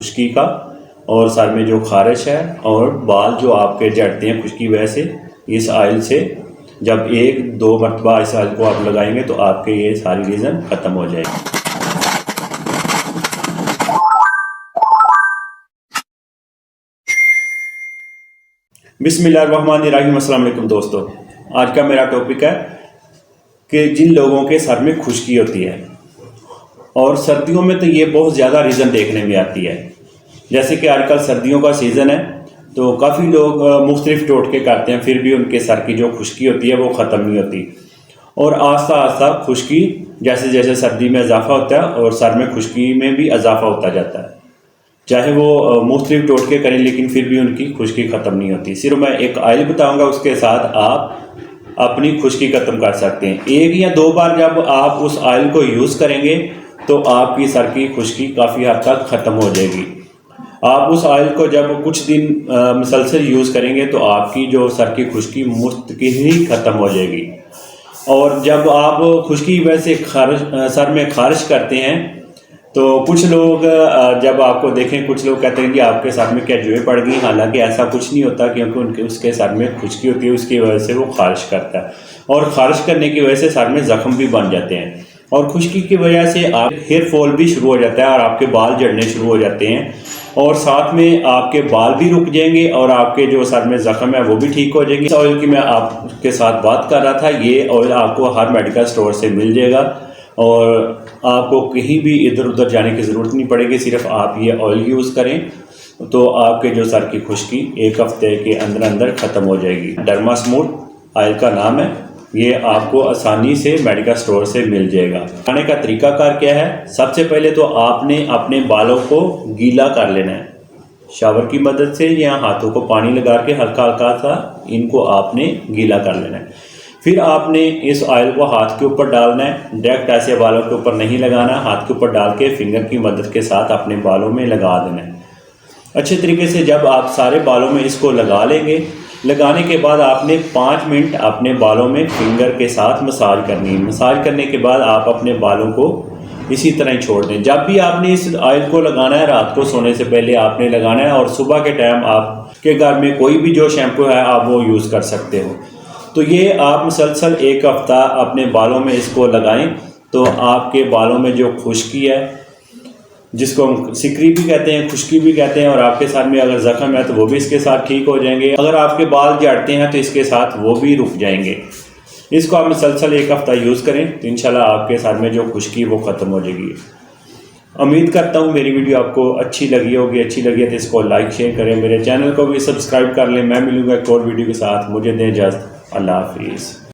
खुश्की का और सर में जो खारिश है और बाल जो आपके झड़ते हैं खुश्की वजह से, इस ऑयल से जब 1-2 मरतबा इस ऑयल को आप लगाएंगे तो आपके ये सारी रीज़न ख़त्म हो जाएगी। बिस्मिल्लाहिर्रहमानिर्रहीम। अस्सलाम वालेकुम दोस्तों, आज का मेरा टॉपिक है कि जिन लोगों के सर में खुश्की होती है और सर्दियों में तो ये बहुत ज़्यादा रीज़न देखने में आती है। जैसे कि आजकल सर्दियों का सीज़न है तो काफ़ी लोग मुख्तलिफ टोटके करते हैं, फिर भी उनके सर की जो खुश्की होती है वो ख़त्म नहीं होती और आस्ता आस्ता खुश्की जैसे जैसे सर्दी में इजाफा होता है और सर में खुश्की में भी इजाफा होता जाता है। चाहे वो मुख्तलिफ टोटके करें लेकिन फिर भी उनकी खुश्की ख़त्म नहीं होती। सिर्फ मैं एक ऑयल बताऊंगा, उसके साथ आप अपनी खुश्की ख़त्म कर सकते हैं। 1 या 2 बार जब आप उस ऑयल को यूज़ करेंगे तो आपकी सर की खुश्की काफ़ी हद तक ख़त्म हो जाएगी। आप उस ऑयल को जब कुछ दिन मुसलसल यूज़ करेंगे तो आपकी जो सर की खुश्की मुस्तकिल ही ख़त्म हो जाएगी। और जब आप खुश्की वैसे सर में खारिश करते हैं तो कुछ लोग जब आपको देखें, कुछ लोग कहते हैं कि आपके सर में क्या जुएँ पड़ गई। हालांकि ऐसा कुछ नहीं होता, क्योंकि उसके सर में खुश्की होती है, उसकी वजह से वो खारिश करता है और खारिश करने की वजह से सर में ज़ख्म भी बन जाते हैं और खुश्की की वजह से आप हेयर फॉल भी शुरू हो जाता है और आपके बाल झड़ने शुरू हो जाते हैं और साथ में आपके बाल भी रुक जाएंगे और आपके जो सर में ज़ख्म है वो भी ठीक हो जाएंगे। इस ऑयल की मैं आपके साथ बात कर रहा था, ये ऑयल आपको हर मेडिकल स्टोर से मिल जाएगा और आपको कहीं भी इधर उधर जाने की ज़रूरत नहीं पड़ेगी। सिर्फ आप ये ऑयल यूज़ करें तो आपके जो सर की खुश्की 1 हफ्ते के अंदर अंदर ख़त्म हो जाएगी। डर्मास्मूथ ऑयल का नाम है, ये आपको आसानी से मेडिकल स्टोर से मिल जाएगा। खाने का तरीकाकार क्या है? सबसे पहले तो आपने अपने बालों को गीला कर लेना है शावर की मदद से या हाथों को पानी लगा के हल्का हल्का सा इनको आपने गीला कर लेना है। फिर आपने इस ऑयल को हाथ के ऊपर डालना है, डायरेक्ट ऐसे बालों के ऊपर नहीं लगाना, हाथ के ऊपर डाल के फिंगर की मदद के साथ अपने बालों में लगा देना है अच्छे तरीके से। जब आप सारे बालों में इसको लगा लेंगे, लगाने के बाद आपने 5 मिनट अपने बालों में फिंगर के साथ मसाज करनी है। मसाज करने के बाद आप अपने बालों को इसी तरह ही छोड़ दें। जब भी आपने इस ऑयल को लगाना है, रात को सोने से पहले आपने लगाना है और सुबह के टाइम आपके घर में कोई भी जो शैम्पू है आप वो यूज़ कर सकते हो। तो ये आप मुसलसल 1 हफ्ता अपने बालों में इसको लगाएं तो आपके बालों में जो खुश्की है, जिसको हम सिकरी भी कहते हैं, खुश्की भी कहते हैं, और आपके सर में अगर ज़ख्म है तो वो भी इसके साथ ठीक हो जाएंगे। अगर आपके बाल झड़ते हैं तो इसके साथ वो भी रुक जाएंगे। इसको आप मुसलसल 1 हफ्ता यूज़ करें तो इंशाल्लाह आपके सर में जो खुश्की वो ख़त्म हो जाएगी। उम्मीद करता हूँ मेरी वीडियो आपको अच्छी लगी होगी। अच्छी लगी है तो इसको लाइक शेयर करें, मेरे चैनल को भी सब्सक्राइब कर लें। मैं मिलूँगा एक और वीडियो के साथ। मुझे दें इजाज़त। अल्लाह हाफिज़।